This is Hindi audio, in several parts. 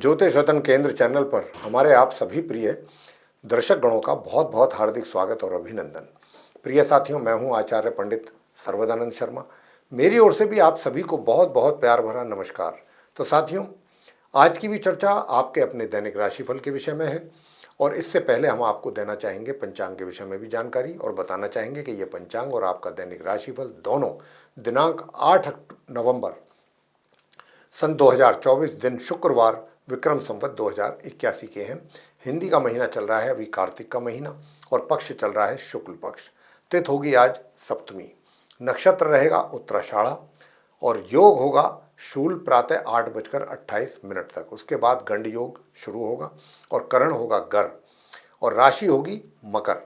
ज्योतिष रत्न केंद्र चैनल पर हमारे आप सभी प्रिय दर्शक गणों का बहुत बहुत हार्दिक स्वागत और अभिनंदन। प्रिय साथियों, मैं हूं आचार्य पंडित सर्वदानंद शर्मा। मेरी ओर से भी आप सभी को बहुत बहुत प्यार भरा नमस्कार। तो साथियों, आज की भी चर्चा आपके अपने दैनिक राशिफल के विषय में है और इससे पहले हम आपको देना चाहेंगे पंचांग के विषय में भी जानकारी और बताना चाहेंगे कि ये पंचांग और आपका दैनिक राशिफल दोनों दिनांक 8 नवंबर सन 2024 दिन शुक्रवार विक्रम संवत 2081 के हैं। हिंदी का महीना चल रहा है अभी कार्तिक का महीना और पक्ष चल रहा है शुक्ल पक्ष। तिथि होगी आज सप्तमी, नक्षत्र रहेगा उत्तराषाढ़ा और योग होगा शूल प्रातः 8:28 तक। उसके बाद गंड योग शुरू होगा और करण होगा गर और राशि होगी मकर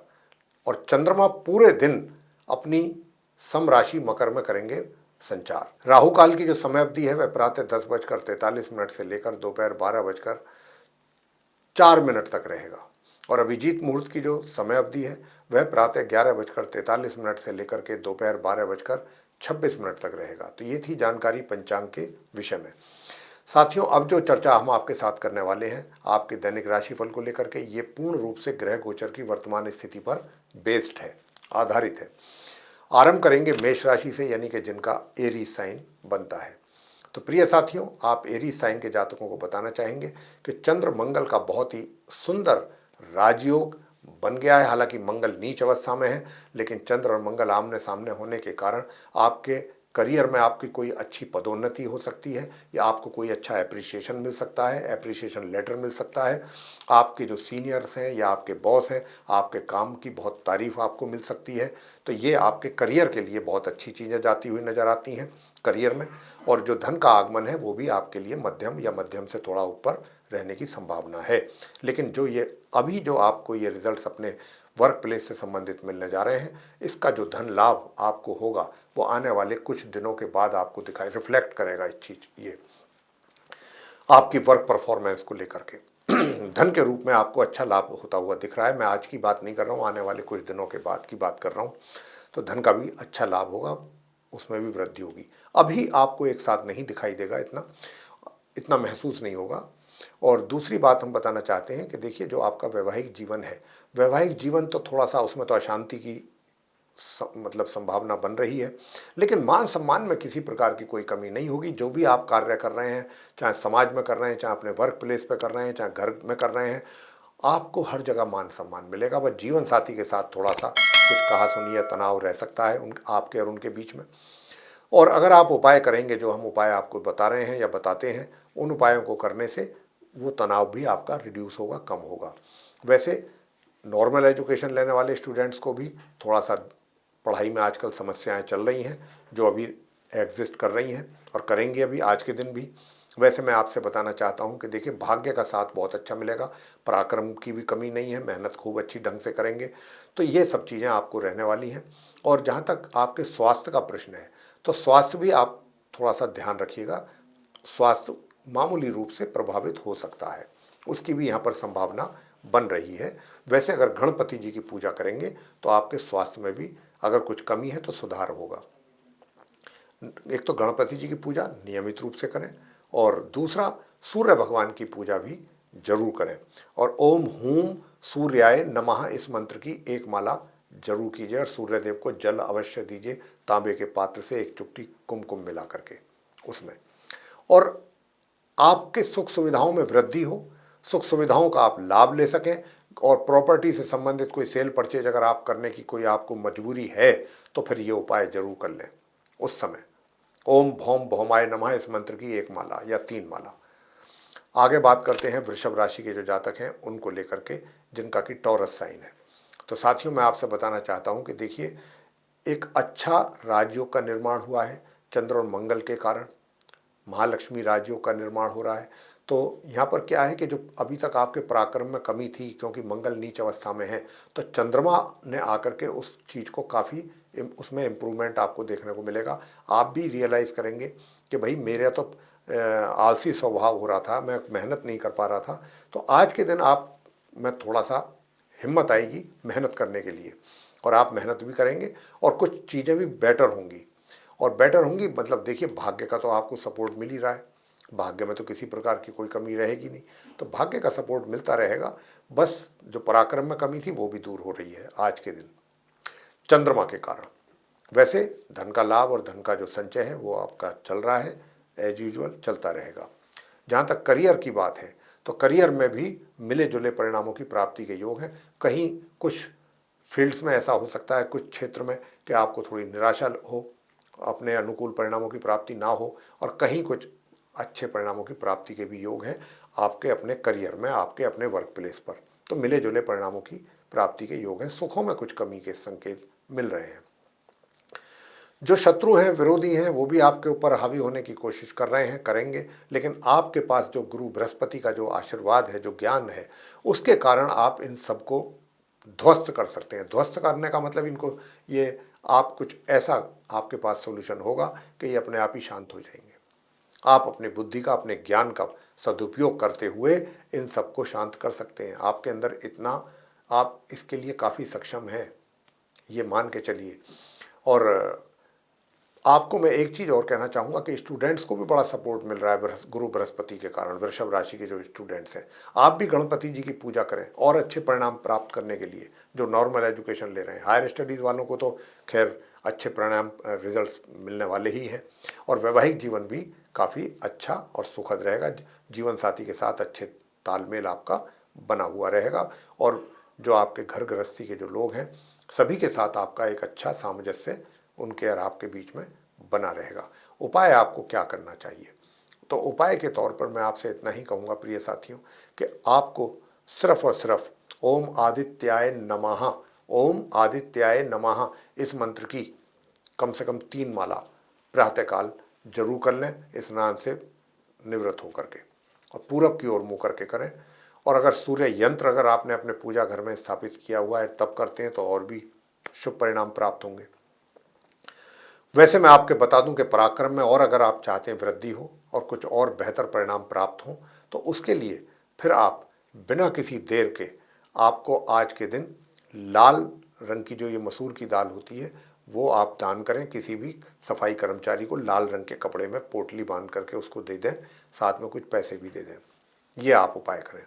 और चंद्रमा पूरे दिन अपनी सम राशि मकर में करेंगे संचार। राहु काल की जो समय अवधि है वह प्रातः 10:43 से लेकर दोपहर 12:04 तक रहेगा और अभिजीत मुहूर्त की जो समय अवधि है वह प्रातः 11:43 से लेकर के दोपहर 12:26 तक रहेगा। तो ये थी जानकारी पंचांग के विषय में। साथियों, अब जो चर्चा हम आपके साथ करने वाले हैं आपके दैनिक राशिफल को लेकर के, ये पूर्ण रूप से ग्रह गोचर की वर्तमान स्थिति पर बेस्ड है, आधारित है। आरंभ करेंगे मेष राशि से, यानी कि जिनका एरीज साइन बनता है। तो प्रिय साथियों, आप एरीज साइन के जातकों को बताना चाहेंगे कि चंद्र मंगल का बहुत ही सुंदर राजयोग बन गया है। हालांकि मंगल नीच अवस्था में है, लेकिन चंद्र और मंगल आमने सामने होने के कारण आपके करियर में आपकी कोई अच्छी पदोन्नति हो सकती है या आपको कोई अच्छा एप्रिसिएशन मिल सकता है, एप्रिसिएशन लेटर मिल सकता है। आपके जो सीनियर्स हैं या आपके बॉस हैं, आपके काम की बहुत तारीफ आपको मिल सकती है। तो ये आपके करियर के लिए बहुत अच्छी चीज़ें जाती हुई नजर आती हैं करियर में। और जो धन का आगमन है वो भी आपके लिए मध्यम या मध्यम से थोड़ा ऊपर रहने की संभावना है। लेकिन जो ये अभी जो आपको ये रिजल्ट्स अपने वर्क प्लेस से संबंधित मिलने जा रहे हैं, इसका जो धन लाभ आपको होगा वो आने वाले कुछ दिनों के बाद आपको दिखाई रिफ्लेक्ट करेगा। इस चीज ये आपकी वर्क परफॉर्मेंस को लेकर के धन के रूप में आपको अच्छा लाभ होता हुआ दिख रहा है। मैं आज की बात नहीं कर रहा हूँ, आने वाले कुछ दिनों के बाद की बात कर रहा हूँ। तो धन का भी अच्छा लाभ होगा, उसमें भी वृद्धि होगी। अभी आपको एक साथ नहीं दिखाई देगा, इतना महसूस नहीं होगा। और दूसरी बात हम बताना चाहते हैं कि देखिए, जो आपका वैवाहिक जीवन है, वैवाहिक जीवन तो थोड़ा सा उसमें तो अशांति की मतलब संभावना बन रही है, लेकिन मान सम्मान में किसी प्रकार की कोई कमी नहीं होगी। जो भी आप कार्य कर रहे हैं, चाहे समाज में कर रहे हैं, चाहे अपने वर्क प्लेस पे कर रहे हैं, चाहे घर में कर रहे हैं, आपको हर जगह मान सम्मान मिलेगा। बस जीवन साथी के साथ थोड़ा सा कुछ कहा सुनिए तनाव रह सकता है आपके और उनके बीच में। और अगर आप उपाय करेंगे, जो हम उपाय आपको बता रहे हैं या बताते हैं, उन उपायों को करने से वो तनाव भी आपका रिड्यूस होगा, कम होगा। वैसे नॉर्मल एजुकेशन लेने वाले स्टूडेंट्स को भी थोड़ा सा पढ़ाई में आजकल समस्याएं चल रही हैं, जो अभी एग्जिस्ट कर रही हैं और करेंगी अभी आज के दिन भी। वैसे मैं आपसे बताना चाहता हूं कि देखिए, भाग्य का साथ बहुत अच्छा मिलेगा, पराक्रम की भी कमी नहीं है, मेहनत खूब अच्छी ढंग से करेंगे। तो ये सब चीज़ें आपको रहने वाली हैं। और जहाँ तक आपके स्वास्थ्य का प्रश्न है, तो स्वास्थ्य भी आप थोड़ा सा ध्यान रखिएगा। स्वास्थ्य मामूली रूप से प्रभावित हो सकता है, उसकी भी यहाँ पर संभावना बन रही है। वैसे अगर गणपति जी की पूजा करेंगे तो आपके स्वास्थ्य में भी अगर कुछ कमी है तो सुधार होगा। एक तो गणपति जी की पूजा नियमित रूप से करें और दूसरा सूर्य भगवान की पूजा भी जरूर करें। और ओम हूम सूर्याय नमः इस मंत्र की एक माला जरूर कीजिए और सूर्यदेव को जल अवश्य दीजिए, तांबे के पात्र से एक चुटकी कुमकुम मिला करके उसमें। और आपके सुख सुविधाओं में वृद्धि हो, सुख सुविधाओं का आप लाभ ले सकें। और प्रॉपर्टी से संबंधित कोई सेल परचेज अगर आप करने की कोई आपको मजबूरी है तो फिर ये उपाय जरूर कर लें उस समय। ओम भौम भौमाय नमः इस मंत्र की एक माला या 3 माला। आगे बात करते हैं वृषभ राशि के जो जातक हैं उनको लेकर के, जिनका कि टॉरस साइन है। तो साथियों, मैं आपसे बताना चाहता हूं कि देखिए, एक अच्छा राजयोग का निर्माण हुआ है चंद्र और मंगल के कारण। महालक्ष्मी राजयोग का निर्माण हो रहा है। तो यहाँ पर क्या है कि जो अभी तक आपके पराक्रम में कमी थी, क्योंकि मंगल नीच अवस्था में है, तो चंद्रमा ने आकर के उस चीज़ को काफ़ी उसमें इम्प्रूवमेंट आपको देखने को मिलेगा। आप भी रियलाइज़ करेंगे कि भाई मेरा तो आलसी स्वभाव हो रहा था, मैं मेहनत नहीं कर पा रहा था। तो आज के दिन आप में थोड़ा सा हिम्मत आएगी मेहनत करने के लिए और आप मेहनत भी करेंगे और कुछ चीज़ें भी बेटर होंगी। और बेटर होंगी मतलब देखिए, भाग्य का तो आपको सपोर्ट मिल ही रहा है। भाग्य में तो किसी प्रकार की कोई कमी रहेगी नहीं, तो भाग्य का सपोर्ट मिलता रहेगा। बस जो पराक्रम में कमी थी वो भी दूर हो रही है आज के दिन चंद्रमा के कारण। वैसे धन का लाभ और धन का जो संचय है वो आपका चल रहा है, एज यूजुअल चलता रहेगा। जहाँ तक करियर की बात है तो करियर में भी मिले जुले परिणामों की प्राप्ति के योग हैं। कहीं कुछ फील्ड्स में ऐसा हो सकता है, कुछ क्षेत्र में, कि आपको थोड़ी निराशा हो, अपने अनुकूल परिणामों की प्राप्ति ना हो, और कहीं कुछ अच्छे परिणामों की प्राप्ति के भी योग हैं आपके अपने करियर में, आपके अपने वर्क प्लेस पर। तो मिले जुले परिणामों की प्राप्ति के योग हैं। सुखों में कुछ कमी के संकेत मिल रहे हैं। जो शत्रु हैं, विरोधी हैं, वो भी आपके ऊपर हावी होने की कोशिश कर रहे हैं, करेंगे, लेकिन आपके पास जो गुरु बृहस्पति का जो आशीर्वाद है, जो ज्ञान है, उसके कारण आप इन सबको ध्वस्त कर सकते हैं। ध्वस्त करने का मतलब इनको ये आप कुछ ऐसा आपके पास सॉल्यूशन होगा कि ये अपने आप ही शांत हो जाएंगे। आप अपनी बुद्धि का, अपने ज्ञान का सदुपयोग करते हुए इन सबको शांत कर सकते हैं। आपके अंदर इतना, आप इसके लिए काफ़ी सक्षम हैं, ये मान के चलिए। और आपको मैं एक चीज़ और कहना चाहूँगा कि स्टूडेंट्स को भी बड़ा सपोर्ट मिल रहा है गुरु बृहस्पति के कारण। वृषभ राशि के जो स्टूडेंट्स हैं, आप भी गणपति जी की पूजा करें और अच्छे परिणाम प्राप्त करने के लिए। जो नॉर्मल एजुकेशन ले रहे हैं, हायर स्टडीज़ वालों को तो खैर अच्छे परिणाम, रिजल्ट्स मिलने वाले ही हैं। और वैवाहिक जीवन भी काफ़ी अच्छा और सुखद रहेगा। जीवन साथी के साथ अच्छे तालमेल आपका बना हुआ रहेगा। और जो आपके घर गृहस्थी के जो लोग हैं, सभी के साथ आपका एक अच्छा सामंजस्य उनके और आपके बीच में बना रहेगा। उपाय आपको क्या करना चाहिए? तो उपाय के तौर पर मैं आपसे इतना ही कहूँगा प्रिय साथियों, कि आपको सिर्फ और सिर्फ ओम आदित्याय नमः, ओम आदित्याय नमः इस मंत्र की कम से कम 3 माला प्रातःकाल जरूर कर लें, स्नान से निवृत्त होकर के, और पूरब की ओर मुँह करके करें। और अगर सूर्य यंत्र अगर आपने अपने पूजा घर में स्थापित किया हुआ है तब करते हैं तो और भी शुभ परिणाम प्राप्त होंगे। वैसे मैं आपके बता दूं कि पराक्रम में और अगर आप चाहते हैं वृद्धि हो और कुछ और बेहतर परिणाम प्राप्त हो, तो उसके लिए फिर आप बिना किसी देर के, आपको आज के दिन लाल रंग की जो ये मसूर की दाल होती है वो आप दान करें। किसी भी सफाई कर्मचारी को लाल रंग के कपड़े में पोटली बांध करके उसको दे दें, साथ में कुछ पैसे भी दे दें। ये आप उपाय करें।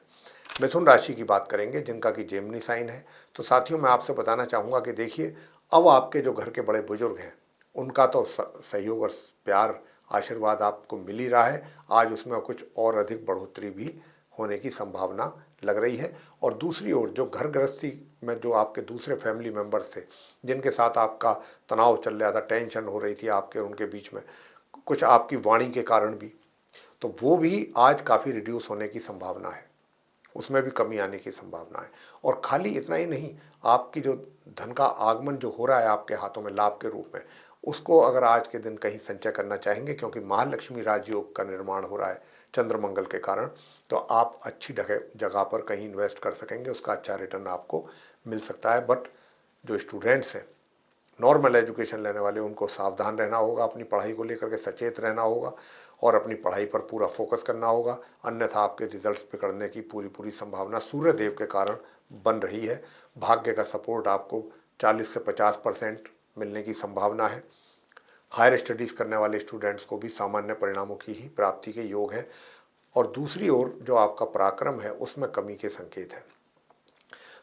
मिथुन राशि की बात करेंगे, जिनका कि जेमिनी साइन है। तो साथियों मैं आपसे बताना चाहूँगा कि देखिए, अब आपके जो घर के बड़े बुजुर्ग हैं उनका तो सहयोग और प्यार, आशीर्वाद आपको मिल ही रहा है। आज उसमें कुछ और अधिक बढ़ोतरी भी होने की संभावना लग रही है। और दूसरी ओर जो घर गृहस्थी में जो आपके दूसरे फैमिली मेंबर्स थे, जिनके साथ आपका तनाव चल रहा था, टेंशन हो रही थी आपके और उनके बीच में, कुछ आपकी वाणी के कारण भी, तो वो भी आज काफ़ी रिड्यूस होने की संभावना है, उसमें भी कमी आने की संभावना है। और खाली इतना ही नहीं, आपकी जो धन का आगमन जो हो रहा है आपके हाथों में लाभ के रूप में, उसको अगर आज के दिन कहीं संचय करना चाहेंगे, क्योंकि महालक्ष्मी राजयोग का निर्माण हो रहा है चंद्रमंगल के कारण, तो आप अच्छी जगह पर कहीं इन्वेस्ट कर सकेंगे, उसका अच्छा रिटर्न आपको मिल सकता है। बट जो स्टूडेंट्स हैं, नॉर्मल एजुकेशन लेने वाले, उनको सावधान रहना होगा, अपनी पढ़ाई को लेकर के सचेत रहना होगा और अपनी पढ़ाई पर पूरा फोकस करना होगा, अन्यथा आपके रिजल्ट्स बिगड़ने की पूरी संभावना सूर्य देव के कारण बन रही है। भाग्य का सपोर्ट आपको 40 से 50% मिलने की संभावना है। हायर स्टडीज़ करने वाले स्टूडेंट्स को भी सामान्य परिणामों की ही प्राप्ति के योग हैं। और दूसरी ओर जो आपका पराक्रम है उसमें कमी के संकेत हैं।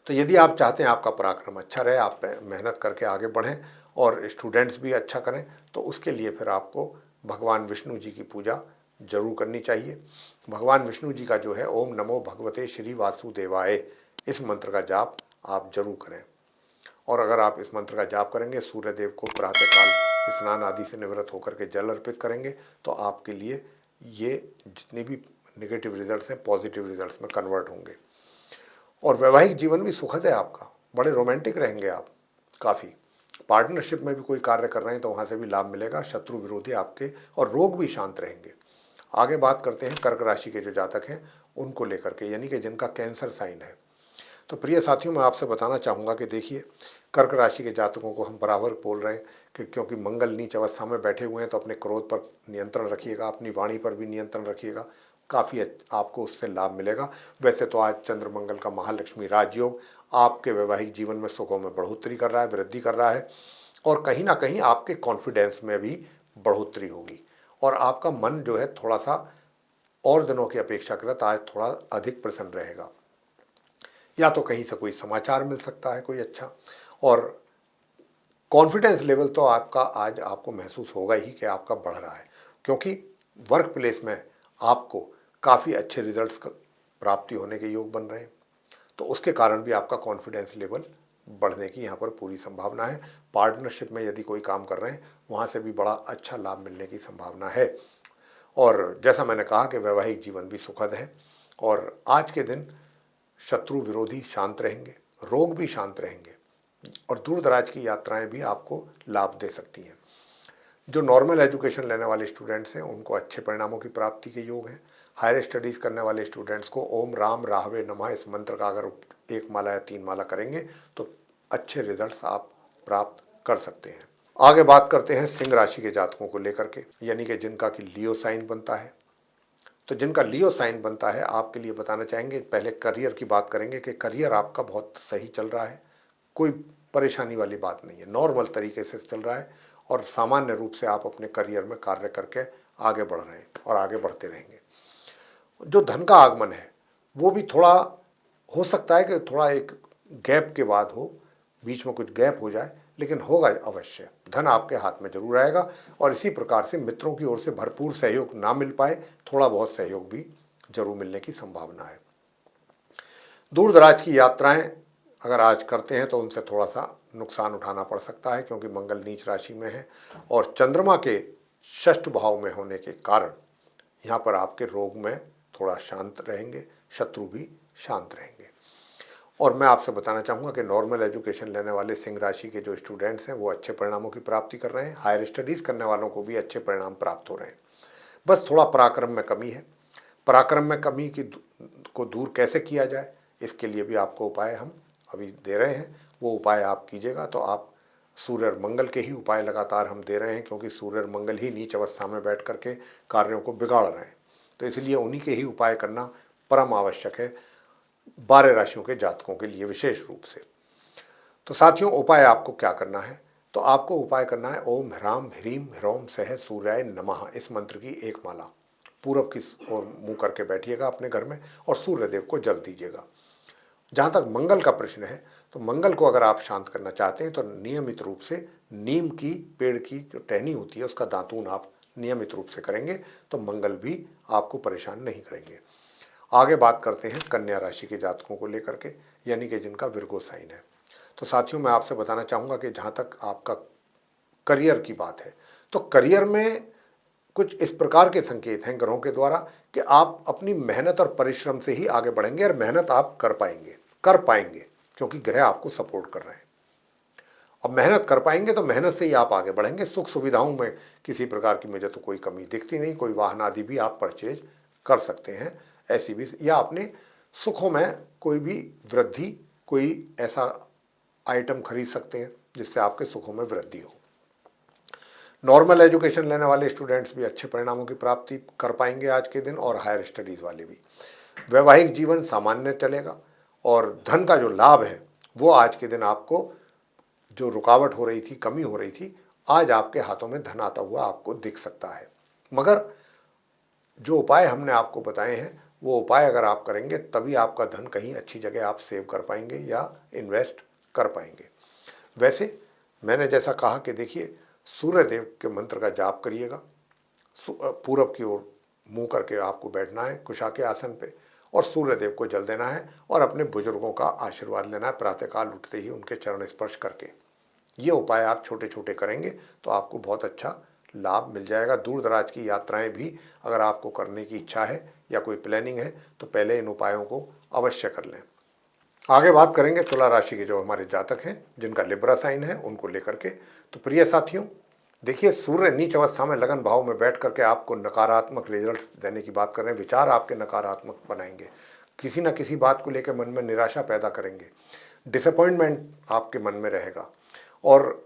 तो यदि आप चाहते हैं आपका पराक्रम अच्छा रहे, आप मेहनत करके आगे बढ़ें और स्टूडेंट्स भी अच्छा करें, तो उसके लिए फिर आपको भगवान विष्णु जी की पूजा जरूर करनी चाहिए। भगवान विष्णु जी का जो है ओम नमो भगवते श्री वासुदेवाय, इस मंत्र का जाप आप जरूर करें। और अगर आप इस मंत्र का जाप करेंगे, सूर्य देव को प्रातःकाल स्नान आदि से निवृत्त होकर के जल अर्पित करेंगे, तो आपके लिए ये जितने भी नेगेटिव रिजल्ट्स हैं पॉजिटिव रिजल्ट्स में कन्वर्ट होंगे। और वैवाहिक जीवन भी सुखद है आपका, बड़े रोमांटिक रहेंगे आप काफ़ी। पार्टनरशिप में भी कोई कार्य कर रहे हैं तो वहाँ से भी लाभ मिलेगा, शत्रु विरोधी आपके और रोग भी शांत रहेंगे। आगे बात करते हैं कर्क राशि के जो जातक हैं उनको लेकर के, यानी कि जिनका कैंसर साइन है। तो प्रिय साथियों मैं आपसे बताना चाहूँगा कि देखिए, कर्क राशि के जातकों को हम बराबर बोल रहे हैं कि क्योंकि मंगल नीच अवस्था में बैठे हुए हैं, तो अपने क्रोध पर नियंत्रण रखिएगा, अपनी वाणी पर भी नियंत्रण रखिएगा, काफ़ी आपको उससे लाभ मिलेगा। वैसे तो आज चंद्रमंगल का महालक्ष्मी राजयोग आपके वैवाहिक जीवन में सुखों में बढ़ोतरी कर रहा है, वृद्धि कर रहा है, और कहीं ना कहीं आपके कॉन्फिडेंस में भी बढ़ोतरी होगी। और आपका मन जो है थोड़ा सा और दिनों की अपेक्षाकृत आज थोड़ा अधिक प्रसन्न रहेगा। या तो कहीं से कोई समाचार मिल सकता है कोई अच्छा, और कॉन्फिडेंस लेवल तो आपका आज आपको महसूस होगा ही कि आपका बढ़ रहा है, क्योंकि वर्क प्लेस में आपको काफ़ी अच्छे रिजल्ट्स प्राप्ति होने के योग बन रहे हैं। तो उसके कारण भी आपका कॉन्फिडेंस लेवल बढ़ने की यहाँ पर पूरी संभावना है। पार्टनरशिप में यदि कोई काम कर रहे हैं वहाँ से भी बड़ा अच्छा लाभ मिलने की संभावना है। और जैसा मैंने कहा कि वैवाहिक जीवन भी सुखद है, और आज के दिन शत्रु विरोधी शांत रहेंगे, रोग भी शांत रहेंगे, और दूर दराज की यात्राएं भी आपको लाभ दे सकती हैं। जो नॉर्मल एजुकेशन लेने वाले स्टूडेंट्स हैं उनको अच्छे परिणामों की प्राप्ति के योग हैं। हायर स्टडीज़ करने वाले स्टूडेंट्स को ओम राम राहवे नमः इस मंत्र का अगर 1 माला या 3 माला करेंगे तो अच्छे रिजल्ट्स आप प्राप्त कर सकते हैं। आगे बात करते हैं सिंह राशि के जातकों को लेकर के, यानी कि जिनका कि लियो साइन बनता है। तो जिनका लियो साइन बनता है आपके लिए बताना चाहेंगे, पहले करियर की बात करेंगे कि करियर आपका बहुत सही चल रहा है, कोई परेशानी वाली बात नहीं है, नॉर्मल तरीके से चल रहा है, और सामान्य रूप से आप अपने करियर में कार्य करके आगे बढ़ रहे हैं और आगे बढ़ते रहेंगे। जो धन का आगमन है वो भी थोड़ा हो सकता है कि थोड़ा एक गैप के बाद हो, बीच में कुछ गैप हो जाए, लेकिन होगा अवश्य। धन आपके हाथ में जरूर आएगा, और इसी प्रकार से मित्रों की ओर से भरपूर सहयोग ना मिल पाए, थोड़ा बहुत सहयोग भी जरूर मिलने की संभावना है। दूर दराज की यात्राएं अगर आज करते हैं तो उनसे थोड़ा सा नुकसान उठाना पड़ सकता है, क्योंकि मंगल नीच राशि में है और चंद्रमा के षष्ठ भाव में होने के कारण यहाँ पर आपके रोग में थोड़ा शांत रहेंगे, शत्रु भी शांत रहेंगे। और मैं आपसे बताना चाहूँगा कि नॉर्मल एजुकेशन लेने वाले सिंह राशि के जो स्टूडेंट्स हैं वो अच्छे परिणामों की प्राप्ति कर रहे हैं। हायर स्टडीज़ करने वालों को भी अच्छे परिणाम प्राप्त हो रहे हैं। बस थोड़ा पराक्रम में कमी है। पराक्रम में कमी को दूर कैसे किया जाए, इसके लिए भी आपको उपाय हम अभी दे रहे हैं। वो उपाय आप कीजिएगा तो आप सूर्य और मंगल के ही उपाय लगातार हम दे रहे हैं, क्योंकि सूर्य और मंगल ही नीच अवस्था में बैठ करके कार्यों को बिगाड़ रहे हैं। तो इसलिए उन्हीं के ही उपाय करना परम आवश्यक है 12 राशियों के जातकों के लिए विशेष रूप से। तो साथियों, उपाय आपको क्या करना है, तो आपको उपाय करना है ओम ह्राम ह्रीम ह्रौम सह सूर्याय नमः इस मंत्र की 1 माला पूरब की ओर मुंह करके बैठिएगा अपने घर में और सूर्य देव को जल दीजिएगा। जहाँ तक मंगल का प्रश्न है, तो मंगल को अगर आप शांत करना चाहते हैं तो नियमित रूप से नीम की पेड़ की जो टहनी होती है उसका दातून आप नियमित रूप से करेंगे तो मंगल भी आपको परेशान नहीं करेंगे। आगे बात करते हैं कन्या राशि के जातकों को लेकर के, यानी कि जिनका विर्गो साइन है। तो साथियों, मैं आपसे बताना चाहूँगा कि जहाँ तक आपका करियर की बात है, तो करियर में कुछ इस प्रकार के संकेत हैं ग्रहों के द्वारा कि आप अपनी मेहनत और परिश्रम से ही आगे बढ़ेंगे, और मेहनत आप कर पाएंगे क्योंकि ग्रह आपको सपोर्ट कर रहे हैं। अब मेहनत कर पाएंगे तो मेहनत से ही आप आगे बढ़ेंगे। सुख सुविधाओं में किसी प्रकार की मुझे तो कोई कमी दिखती नहीं। कोई वाहन आदि भी आप परचेज कर सकते हैं ऐसी भी, या अपने सुखों में कोई भी वृद्धि, कोई ऐसा आइटम खरीद सकते हैं जिससे आपके सुखों में वृद्धि हो। नॉर्मल एजुकेशन लेने वाले स्टूडेंट्स भी अच्छे परिणामों की प्राप्ति कर पाएंगे आज के दिन, और हायर स्टडीज़ वाले भी। वैवाहिक जीवन सामान्य चलेगा, और धन का जो लाभ है वो आज के दिन आपको, जो रुकावट हो रही थी, कमी हो रही थी, आज आपके हाथों में धन आता हुआ आपको दिख सकता है। मगर जो उपाय हमने आपको बताए हैं वो उपाय अगर आप करेंगे तभी आपका धन कहीं अच्छी जगह आप सेव कर पाएंगे या इन्वेस्ट कर पाएंगे। वैसे मैंने जैसा कहा कि देखिए, सूर्य देव के मंत्र का जाप करिएगा, पूरब की ओर मुंह करके आपको बैठना है कुशा के आसन पे, और सूर्य देव को जल देना है और अपने बुजुर्गों का आशीर्वाद लेना है प्रातःकाल उठते ही उनके चरण स्पर्श करके। ये उपाय आप छोटे छोटे करेंगे तो आपको बहुत अच्छा लाभ मिल जाएगा। दूर दराज की यात्राएं भी अगर आपको करने की इच्छा है या कोई प्लानिंग है तो पहले इन उपायों को अवश्य कर लें। आगे बात करेंगे तुला राशि के जो हमारे जातक हैं जिनका लिब्रा साइन है उनको लेकर के। तो प्रिय साथियों, देखिए, सूर्य नीच अवस्था में लगन भाव में बैठ करके आपको नकारात्मक रिजल्ट देने की बात कर रहे हैं। विचार आपके नकारात्मक बनाएंगे, किसी न किसी बात को लेकर मन में निराशा पैदा करेंगे, डिसअपॉइंटमेंट आपके मन में रहेगा, और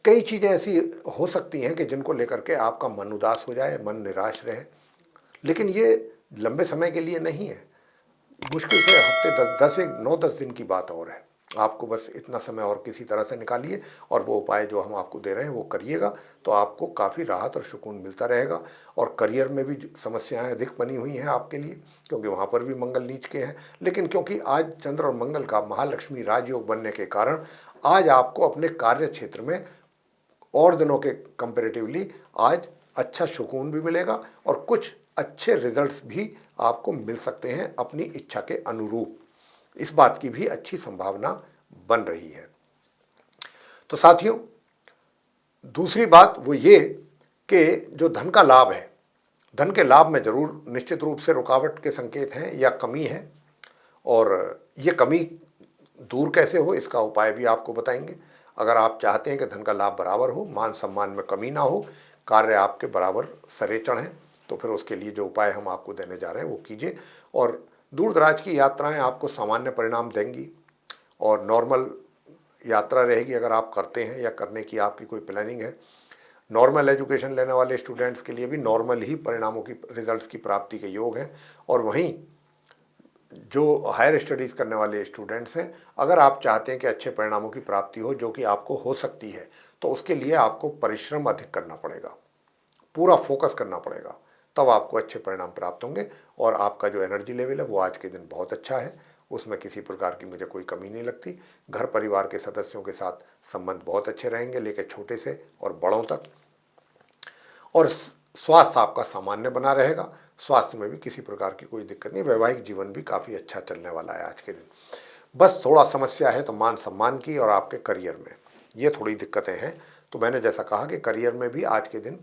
कई चीज़ें ऐसी हो सकती हैं कि जिनको लेकर के आपका मन उदास हो जाए, मन निराश रहे। लेकिन ये लंबे समय के लिए नहीं है, मुश्किल से हफ्ते 10 से 9-10 दिन की बात और है। आपको बस इतना समय और किसी तरह से निकालिए और वो उपाय जो हम आपको दे रहे हैं वो करिएगा, तो आपको काफ़ी राहत और सुकून मिलता रहेगा। और करियर में भी समस्याएं अधिक बनी हुई हैं आपके लिए, क्योंकि वहाँ पर भी मंगल नीच के हैं। लेकिन क्योंकि आज चंद्र और मंगल का महालक्ष्मी राजयोग बनने के कारण आज आपको अपने कार्य क्षेत्र में और दिनों के कंपेरेटिवली आज अच्छा सुकून भी मिलेगा और कुछ अच्छे रिजल्ट्स भी आपको मिल सकते हैं अपनी इच्छा के अनुरूप। इस बात की भी अच्छी संभावना बन रही है। तो साथियों, दूसरी बात वो ये कि जो धन का लाभ है, धन के लाभ में जरूर निश्चित रूप से रुकावट के संकेत हैं या कमी है, और ये कमी दूर कैसे हो इसका उपाय भी आपको बताएंगे। अगर आप चाहते हैं कि धन का लाभ बराबर हो, मान सम्मान में कमी ना हो, कार्य आपके बराबर सरे चढ़ें, तो फिर उसके लिए जो उपाय हम आपको देने जा रहे हैं वो कीजिए। और दूर दराज की यात्राएं आपको सामान्य परिणाम देंगी और नॉर्मल यात्रा रहेगी अगर आप करते हैं या करने की आपकी कोई प्लानिंग है। नॉर्मल एजुकेशन लेने वाले स्टूडेंट्स के लिए भी नॉर्मल ही परिणामों की रिजल्ट्स की प्राप्ति के योग हैं। और वहीं जो हायर स्टडीज़ करने वाले स्टूडेंट्स हैं, अगर आप चाहते हैं कि अच्छे परिणामों की प्राप्ति हो, जो कि आपको हो सकती है, तो उसके लिए आपको परिश्रम अधिक करना पड़ेगा, पूरा फोकस करना पड़ेगा, तब आपको अच्छे परिणाम प्राप्त होंगे। और आपका जो एनर्जी लेवल है वो आज के दिन बहुत अच्छा है, उसमें किसी प्रकार की मुझे कोई कमी नहीं लगती। घर परिवार के सदस्यों के साथ संबंध बहुत अच्छे रहेंगे, लेकर छोटे से और बड़ों तक। और स्वास्थ्य आपका सामान्य बना रहेगा, स्वास्थ्य में भी किसी प्रकार की कोई दिक्कत नहीं। वैवाहिक जीवन भी काफ़ी अच्छा चलने वाला है आज के दिन। बस थोड़ा समस्या है तो मान सम्मान की और आपके करियर में ये थोड़ी दिक्कतें हैं। तो मैंने जैसा कहा कि करियर में भी आज के दिन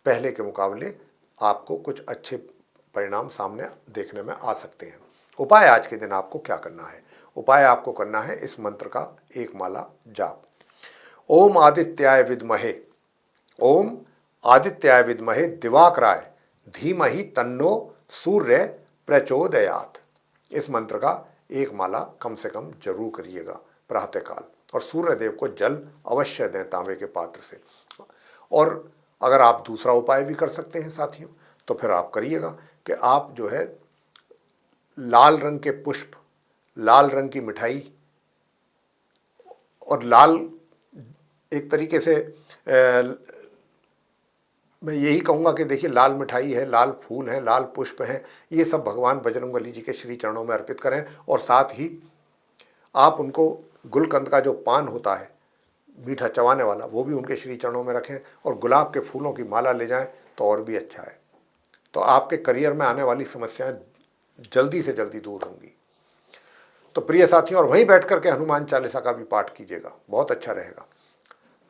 पहले के मुकाबले आपको कुछ अच्छे परिणाम सामने देखने में आ सकते हैं। उपाय आज के दिन आपको क्या करना है? उपाय आपको करना है इस मंत्र का एक माला जाप। ओम आदित्याय विद्महे, ओम आदित्याय विद्महे दिवाकराय धीमहि तन्नो सूर्य प्रचोदयात। इस मंत्र का एक माला कम से कम जरूर करिएगा प्रातःकाल, और सूर्य देव को जल अवश्य दें तांबे के पात्र से। और अगर आप दूसरा उपाय भी कर सकते हैं साथियों, तो फिर आप करिएगा कि आप जो है लाल रंग के पुष्प, लाल रंग की मिठाई और लाल, एक तरीके से मैं यही कहूँगा कि देखिए, लाल मिठाई है, लाल फूल हैं, लाल पुष्प हैं, ये सब भगवान बजरंगबली जी के श्री चरणों में अर्पित करें। और साथ ही आप उनको गुलकंद का जो पान होता है मीठा चबाने वाला, वो भी उनके श्री चरणों में रखें और गुलाब के फूलों की माला ले जाएं तो और भी अच्छा है। तो आपके करियर में आने वाली समस्याएं जल्दी से जल्दी दूर होंगी। तो प्रिय साथियों, और वहीं बैठ करके हनुमान चालीसा का भी पाठ कीजिएगा, बहुत अच्छा रहेगा।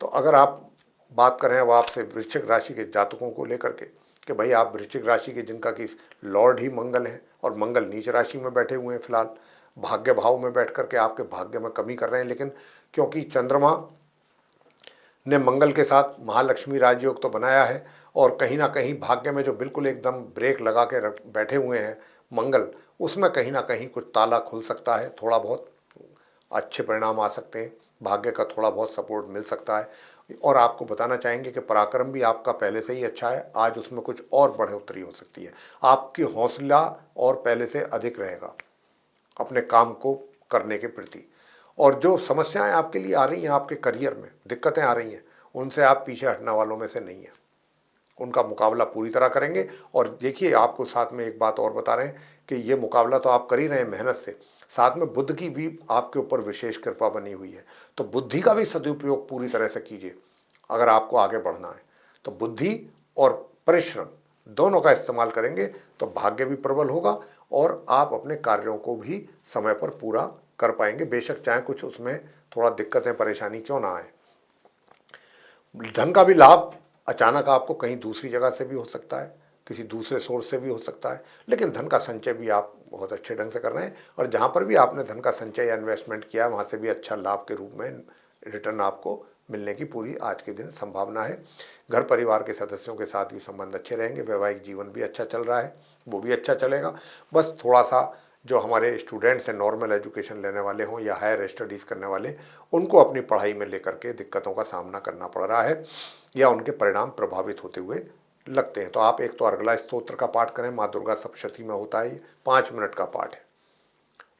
तो अगर आप बात करें अब आपसे वृश्चिक राशि के जातकों को लेकर के, कि भाई आप वृश्चिक राशि के जिनका कि लॉर्ड ही मंगल हैं और मंगल नीच राशि में बैठे हुए हैं, फिलहाल भाग्य भाव में बैठ करके आपके भाग्य में कमी कर रहे हैं। लेकिन क्योंकि चंद्रमा ने मंगल के साथ महालक्ष्मी राजयोग तो बनाया है, और कहीं ना कहीं भाग्य में जो बिल्कुल एकदम ब्रेक लगा के बैठे हुए हैं मंगल, उसमें कहीं ना कहीं कुछ ताला खुल सकता है, थोड़ा बहुत अच्छे परिणाम आ सकते हैं, भाग्य का थोड़ा बहुत सपोर्ट मिल सकता है। और आपको बताना चाहेंगे कि पराक्रम भी आपका पहले से ही अच्छा है, आज उसमें कुछ और बढ़ोतरी हो सकती है। आपकी हौसला और पहले से अधिक रहेगा अपने काम को करने के प्रति। और जो समस्याएं आपके लिए आ रही हैं, आपके करियर में दिक्कतें आ रही हैं, उनसे आप पीछे हटने वालों में से नहीं हैं, उनका मुकाबला पूरी तरह करेंगे। और देखिए, आपको साथ में एक बात और बता रहे हैं कि ये मुकाबला तो आप कर ही रहे हैं मेहनत से, साथ में बुद्ध की भी आपके ऊपर विशेष कृपा बनी हुई है। तो बुद्धि का भी सदुपयोग पूरी तरह से कीजिए अगर आपको आगे बढ़ना है। तो बुद्धि और परिश्रम दोनों का इस्तेमाल करेंगे तो भाग्य भी प्रबल होगा और आप अपने कार्यों को भी समय पर पूरा कर पाएंगे, बेशक चाहे कुछ उसमें थोड़ा दिक्कतें परेशानी क्यों ना आए। धन का भी लाभ अचानक आपको कहीं दूसरी जगह से भी हो सकता है, किसी दूसरे सोर्स से भी हो सकता है, लेकिन धन का संचय भी आप बहुत अच्छे ढंग से कर रहे हैं। और जहाँ पर भी आपने धन का संचय या इन्वेस्टमेंट किया, वहाँ से भी अच्छा लाभ के रूप में रिटर्न आपको मिलने की पूरी आज के दिन संभावना है। घर परिवार के सदस्यों के साथ भी संबंध अच्छे रहेंगे, वैवाहिक जीवन भी अच्छा चल रहा है, वो भी अच्छा चलेगा। बस थोड़ा सा जो हमारे स्टूडेंट्स हैं, नॉर्मल एजुकेशन लेने वाले हों या हायर स्टडीज़ करने वाले, उनको अपनी पढ़ाई में लेकर के दिक्कतों का सामना करना पड़ रहा है या उनके परिणाम प्रभावित होते हुए लगते हैं। तो आप एक तो अर्गला स्तोत्र का पाठ करें, माँ दुर्गा सप्तशती में होता है, 5 मिनट का पाठ है,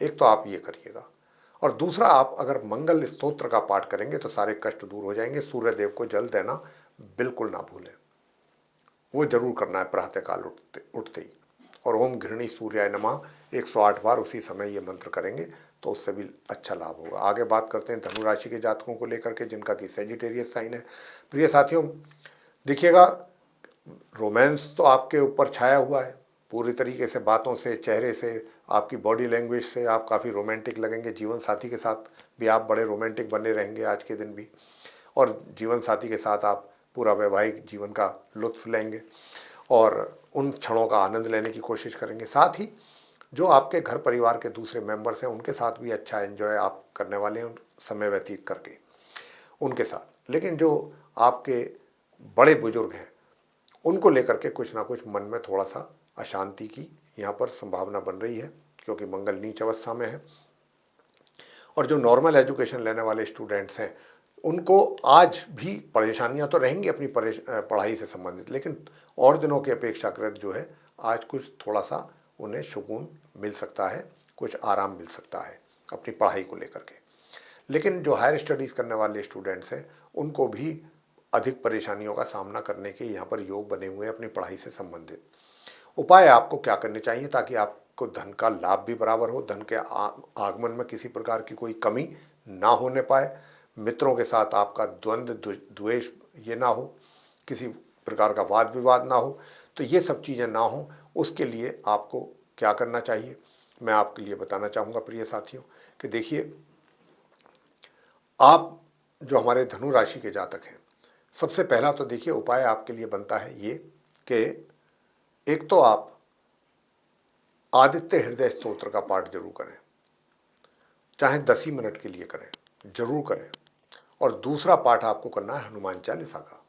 एक तो आप ये करिएगा। और दूसरा, आप अगर मंगल स्तोत्र का पाठ करेंगे तो सारे कष्ट दूर हो जाएंगे। सूर्य देव को जल देना बिल्कुल ना भूलें, वो जरूर करना है प्रातःकाल उठते उठते ही। और ओम घृणी सूर्याय नमः 108 बार उसी समय ये मंत्र करेंगे तो उससे भी अच्छा लाभ होगा। आगे बात करते हैं धनु राशि के जातकों को लेकर के, जिनका कि सेजिटेरियस साइन है। प्रिय साथियों, देखिएगा, रोमांस तो आपके ऊपर छाया हुआ है पूरी तरीके से, बातों से, चेहरे से, आपकी बॉडी लैंग्वेज से आप काफ़ी रोमांटिक लगेंगे। जीवन साथी के साथ भी आप बड़े रोमांटिक बने रहेंगे आज के दिन भी, और जीवन साथी के साथ आप पूरा वैवाहिक जीवन का लुत्फ लेंगे और उन क्षणों का आनंद लेने की कोशिश करेंगे। साथ ही जो आपके घर परिवार के दूसरे मेंबर्स हैं उनके साथ भी अच्छा एंजॉय आप करने वाले हैं समय व्यतीत करके उनके साथ। लेकिन जो आपके बड़े बुजुर्ग हैं उनको लेकर के कुछ ना कुछ मन में थोड़ा सा अशांति की यहाँ पर संभावना बन रही है, क्योंकि मंगल नीच अवस्था में है। और जो नॉर्मल एजुकेशन लेने वाले स्टूडेंट्स हैं उनको आज भी परेशानियां तो रहेंगी अपनी पढ़ाई से संबंधित, लेकिन और दिनों की अपेक्षाकृत जो है आज कुछ थोड़ा सा उन्हें सुकून मिल सकता है, कुछ आराम मिल सकता है अपनी पढ़ाई को लेकर के। लेकिन जो हायर स्टडीज़ करने वाले स्टूडेंट्स हैं उनको भी अधिक परेशानियों का सामना करने के यहाँ पर योग बने हुए हैं अपनी पढ़ाई से संबंधित। उपाय आपको क्या करने चाहिए ताकि आपको धन का लाभ भी बराबर हो, धन के आगमन में किसी प्रकार की कोई कमी ना होने पाए, मित्रों के साथ आपका द्वंद्व द्वेष ये ना हो, किसी प्रकार का वाद विवाद ना हो। तो ये सब चीज़ें ना हो, उसके लिए आपको क्या करना चाहिए मैं आपके लिए बताना चाहूँगा प्रिय साथियों। कि देखिए, आप जो हमारे धनु राशि के जातक हैं, सबसे पहला तो देखिए उपाय आपके लिए बनता है ये कि एक तो आप आदित्य हृदय स्तोत्र का पाठ जरूर करें, चाहे 10 ही मिनट के लिए करें, जरूर करें। और दूसरा पाठ आपको करना है हनुमान चालीसा का,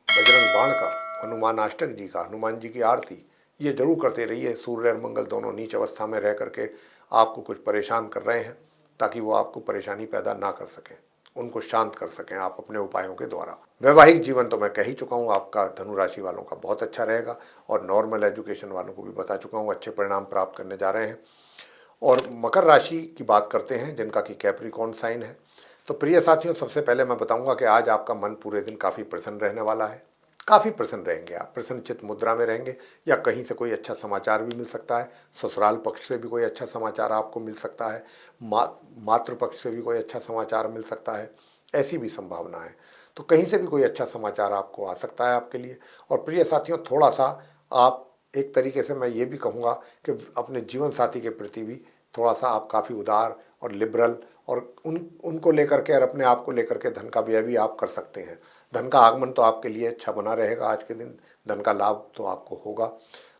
बजरंग बाण का, हनुमान अष्टक जी का, हनुमान जी की आरती, ये जरूर करते रहिए। सूर्य और मंगल दोनों नीच अवस्था में रह करके आपको कुछ परेशान कर रहे हैं, ताकि वो आपको परेशानी पैदा ना कर सकें, उनको शांत कर सकें आप अपने उपायों के द्वारा। वैवाहिक जीवन तो मैं कह ही चुका हूँ आपका धनु राशि वालों का बहुत अच्छा रहेगा, और नॉर्मल एजुकेशन वालों को भी बता चुका हूँ अच्छे परिणाम प्राप्त करने जा रहे हैं। और मकर राशि की बात करते हैं जिनका कि कैप्रिकॉर्न साइन है। तो प्रिय साथियों, सबसे पहले मैं बताऊंगा कि आज आपका मन पूरे दिन काफ़ी प्रसन्न रहने वाला है, काफ़ी प्रसन्न रहेंगे आप, प्रसन्नचित्त मुद्रा में रहेंगे, या कहीं से कोई अच्छा समाचार भी मिल सकता है, ससुराल पक्ष से भी कोई अच्छा समाचार आपको मिल सकता है, मातृ पक्ष से भी कोई अच्छा समाचार मिल सकता है, ऐसी भी संभावना है। तो कहीं से भी कोई अच्छा समाचार आपको आ सकता है आपके लिए। और प्रिय साथियों, थोड़ा सा आप एक तरीके से मैं ये भी कहूँगा कि अपने जीवन साथी के प्रति भी थोड़ा सा आप काफ़ी उदार और लिबरल और उनको लेकर के और अपने आप को लेकर के धन का व्यय भी आप कर सकते हैं। धन का आगमन तो आपके लिए अच्छा बना रहेगा आज के दिन, धन का लाभ तो आपको होगा,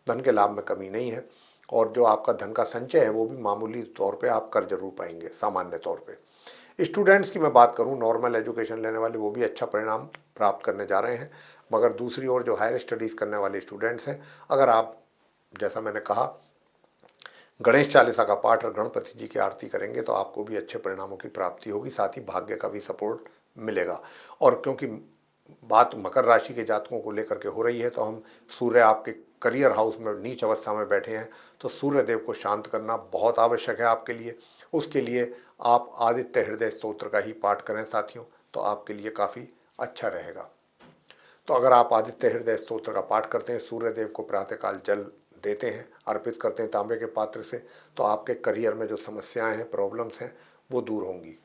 धन के लाभ में कमी नहीं है। और जो आपका धन का संचय है वो भी मामूली तौर पे आप कर जरूर पाएंगे सामान्य तौर पे। स्टूडेंट्स की मैं बात करूं, नॉर्मल एजुकेशन लेने वाले, वो भी अच्छा परिणाम प्राप्त करने जा रहे हैं। मगर दूसरी ओर जो हायर स्टडीज़ करने वाले स्टूडेंट्स हैं, अगर आप, जैसा मैंने कहा, गणेश चालीसा का पाठ और गणपति जी की आरती करेंगे तो आपको भी अच्छे परिणामों की प्राप्ति होगी, साथ ही भाग्य का भी सपोर्ट मिलेगा। और क्योंकि बात मकर राशि के जातकों को लेकर के हो रही है, तो हम सूर्य आपके करियर हाउस में नीच अवस्था में बैठे हैं, तो सूर्य देव को शांत करना बहुत आवश्यक है आपके लिए। उसके लिए आप आदित्य हृदय स्तोत्र का ही पाठ करें साथियों, तो आपके लिए काफ़ी अच्छा रहेगा। तो अगर आप आदित्य हृदय स्तोत्र का पाठ करते हैं, सूर्य देव को प्रातःकाल जल देते हैं, अर्पित करते हैं तांबे के पात्र से, तो आपके करियर में जो समस्याएं हैं, प्रॉब्लम्स हैं, वो दूर होंगी।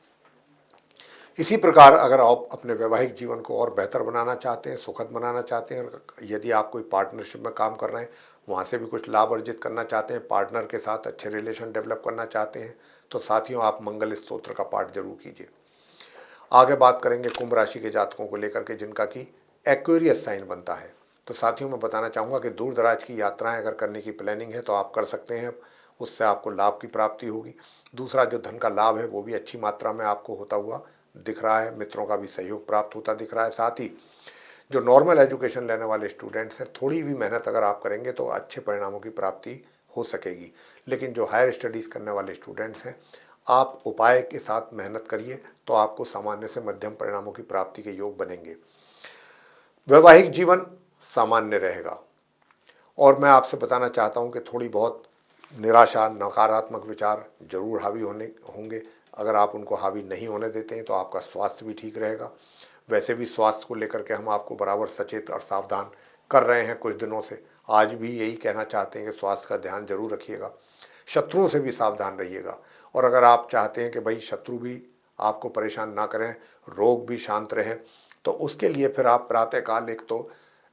इसी प्रकार अगर आप अपने वैवाहिक जीवन को और बेहतर बनाना चाहते हैं, सुखद बनाना चाहते हैं, और यदि आप कोई पार्टनरशिप में काम कर रहे हैं, वहाँ से भी कुछ लाभ अर्जित करना चाहते हैं, पार्टनर के साथ अच्छे रिलेशन डेवलप करना चाहते हैं, तो साथियों आप मंगल स्तोत्र का पाठ जरूर कीजिए। आगे बात करेंगे कुंभ राशि के जातकों को लेकर के, जिनका कि एक्वेरियस साइन बनता है। तो साथियों मैं बताना चाहूँगा कि दूर दराज की यात्राएं अगर करने की प्लानिंग है तो आप कर सकते हैं, उससे आपको लाभ की प्राप्ति होगी। दूसरा, जो धन का लाभ है वो भी अच्छी मात्रा में आपको होता हुआ दिख रहा है, मित्रों का भी सहयोग प्राप्त होता दिख रहा है। साथ ही जो नॉर्मल एजुकेशन लेने वाले स्टूडेंट्स हैं, थोड़ी भी मेहनत अगर आप करेंगे तो अच्छे परिणामों की प्राप्ति हो सकेगी। लेकिन जो हायर स्टडीज़ करने वाले स्टूडेंट्स हैं, आप उपाय के साथ मेहनत करिए तो आपको सामान्य से मध्यम परिणामों की प्राप्ति के योग बनेंगे। वैवाहिक जीवन सामान्य रहेगा। और मैं आपसे बताना चाहता हूं कि थोड़ी बहुत निराशा, नकारात्मक विचार जरूर हावी होंगे। अगर आप उनको हावी नहीं होने देते हैं तो आपका स्वास्थ्य भी ठीक रहेगा। वैसे भी स्वास्थ्य को लेकर के हम आपको बराबर सचेत और सावधान कर रहे हैं कुछ दिनों से। आज भी यही कहना चाहते हैं कि स्वास्थ्य का ध्यान जरूर रखिएगा, शत्रुओं से भी सावधान रहिएगा। और अगर आप चाहते हैं कि भाई शत्रु भी आपको परेशान ना करें, रोग भी शांत रहें, तो उसके लिए फिर आप प्रातःकाल एक तो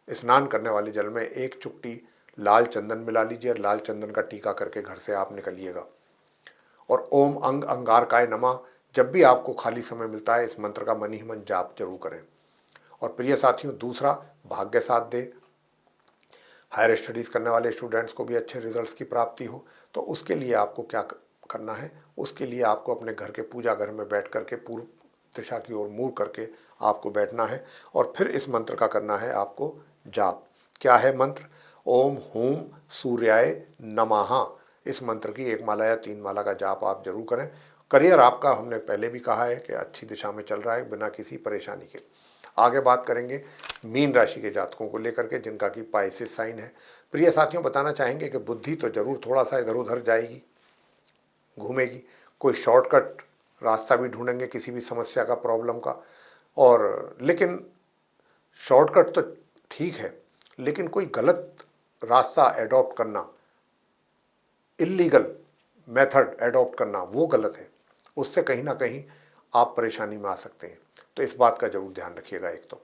स्नान करने वाले जल में एक चुटकी लाल चंदन मिला लीजिए और लाल चंदन का टीका करके घर से आप निकलिएगा। और ओम अंग अंगारकाय नमः जब भी आपको खाली समय मिलता है इस मंत्र का मन ही मन जाप जरूर करें। और प्रिय साथियों, दूसरा, भाग्य साथ दे, हायर स्टडीज़ करने वाले स्टूडेंट्स को भी अच्छे रिजल्ट्स की प्राप्ति हो, तो उसके लिए आपको क्या करना है, उसके लिए आपको अपने घर के पूजा घर में बैठ करके पूर्व दिशा की ओर मुंह करके आपको बैठना है और फिर इस मंत्र का करना है आपको जाप। क्या है मंत्र? ओम हूम सूर्याय नमः। इस मंत्र की 1 माला या 3 माला का जाप आप जरूर करें। करियर आपका, हमने पहले भी कहा है कि अच्छी दिशा में चल रहा है बिना किसी परेशानी के। आगे बात करेंगे मीन राशि के जातकों को लेकर के जिनका कि पाइसेस साइन है। प्रिय साथियों, बताना चाहेंगे कि बुद्धि तो जरूर थोड़ा सा इधर उधर जाएगी, घूमेगी, कोई शॉर्टकट रास्ता भी ढूंढेंगे किसी भी समस्या का, प्रॉब्लम का। और लेकिन शॉर्टकट तो ठीक है, लेकिन कोई गलत रास्ता एडॉप्ट करना, इलीगल मेथड एडॉप्ट करना, वो गलत है। उससे कहीं ना कहीं आप परेशानी में आ सकते हैं। तो इस बात का जरूर ध्यान रखिएगा एक तो।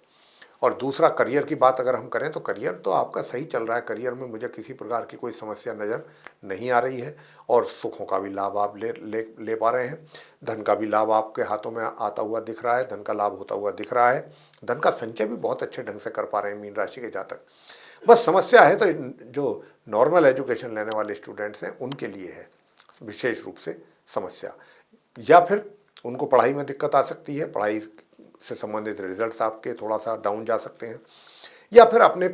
और दूसरा, करियर की बात अगर हम करें तो करियर तो आपका सही चल रहा है। करियर में मुझे किसी प्रकार की कोई समस्या नज़र नहीं आ रही है और सुखों का भी लाभ आप ले पा रहे हैं। धन का भी लाभ आपके हाथों में आता हुआ दिख रहा है, धन का लाभ होता हुआ दिख रहा है। धन का संचय भी बहुत अच्छे ढंग से कर पा रहे हैं मीन राशि के जातक। बस समस्या है तो जो नॉर्मल एजुकेशन लेने वाले स्टूडेंट्स हैं उनके लिए है विशेष रूप से समस्या, या फिर उनको पढ़ाई में दिक्कत आ सकती है, पढ़ाई से संबंधित रिजल्ट्स आपके थोड़ा सा डाउन जा सकते हैं, या फिर अपने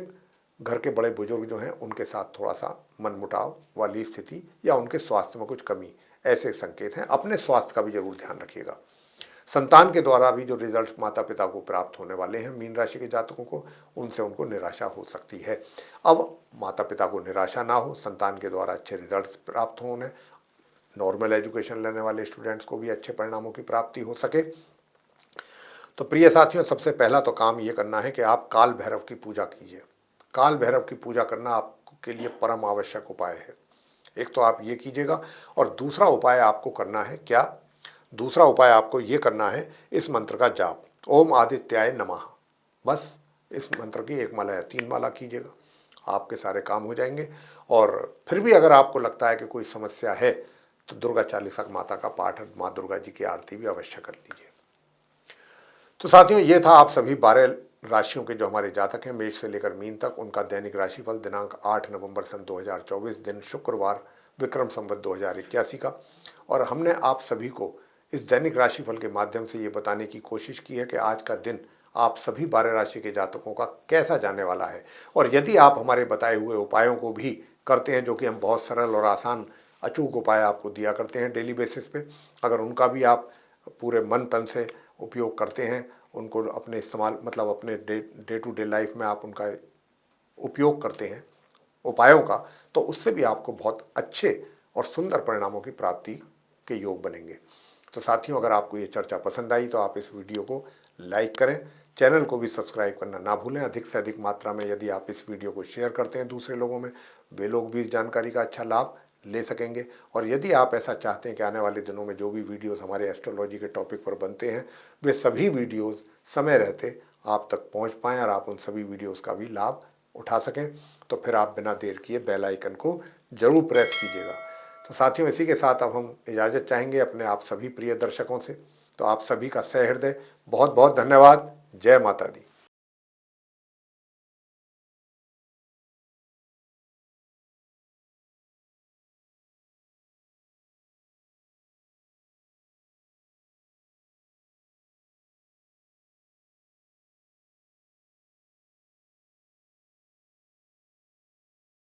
घर के बड़े बुजुर्ग जो हैं उनके साथ थोड़ा सा मनमुटाव वाली स्थिति या उनके स्वास्थ्य में कुछ कमी, ऐसे संकेत हैं। अपने स्वास्थ्य का भी जरूर ध्यान रखिएगा। संतान के द्वारा भी जो रिजल्ट्स माता पिता को प्राप्त होने वाले हैं मीन राशि के जातकों को, उनसे उनको निराशा हो सकती है। अब माता पिता को निराशा ना हो, संतान के द्वारा अच्छे रिजल्ट्स प्राप्त होने, नॉर्मल एजुकेशन लेने वाले स्टूडेंट्स को भी अच्छे परिणामों की प्राप्ति हो सके, तो प्रिय साथियों, सबसे पहला तो काम ये करना है कि आप काल भैरव की पूजा कीजिए। काल भैरव की पूजा करना आपके लिए परम आवश्यक उपाय है। एक तो आप ये कीजिएगा और दूसरा उपाय आपको करना है क्या? दूसरा उपाय आपको ये करना है इस मंत्र का जाप, ओम आदित्याय नमः। बस इस मंत्र की 1 माला या 3 माला कीजिएगा, आपके सारे काम हो जाएंगे। और फिर भी अगर आपको लगता है कि कोई समस्या है तो दुर्गा चालीसा माता का पाठ, माँ दुर्गा जी की आरती भी अवश्य कर लीजिए। तो साथियों, ये था आप सभी 12 राशियों के जो हमारे जातक हैं मेष से लेकर मीन तक, उनका दैनिक राशिफल दिनांक 8 नवंबर सन 2024, दिन शुक्रवार, विक्रम संवत 2081 का। और हमने आप सभी को इस दैनिक राशिफल के माध्यम से ये बताने की कोशिश की है कि आज का दिन आप सभी 12 राशि के जातकों का कैसा जाने वाला है। और यदि आप हमारे बताए हुए उपायों को भी करते हैं, जो कि हम बहुत सरल और आसान अचूक उपाय आपको दिया करते हैं डेली बेसिस पे, अगर उनका भी आप पूरे मन तन से उपयोग करते हैं, उनको अपने इस्तेमाल मतलब अपने डे टू डे लाइफ में आप उनका उपयोग करते हैं उपायों का, तो उससे भी आपको बहुत अच्छे और सुंदर परिणामों की प्राप्ति के योग बनेंगे। तो साथियों, अगर आपको ये चर्चा पसंद आई तो आप इस वीडियो को लाइक करें, चैनल को भी सब्सक्राइब करना ना भूलें। अधिक से अधिक मात्रा में यदि आप इस वीडियो को शेयर करते हैं दूसरे लोगों में, वे लोग भी इस जानकारी का अच्छा लाभ ले सकेंगे। और यदि आप ऐसा चाहते हैं कि आने वाले दिनों में जो भी वीडियोस हमारे एस्ट्रोलॉजी के टॉपिक पर बनते हैं, वे सभी वीडियोस समय रहते आप तक पहुंच पाएँ और आप उन सभी वीडियोस का भी लाभ उठा सकें, तो फिर आप बिना देर किए बेल आइकन को जरूर प्रेस कीजिएगा। तो साथियों, इसी के साथ अब हम इजाज़त चाहेंगे अपने आप सभी प्रिय दर्शकों से। तो आप सभी का सहृदय बहुत बहुत धन्यवाद। जय माता दी।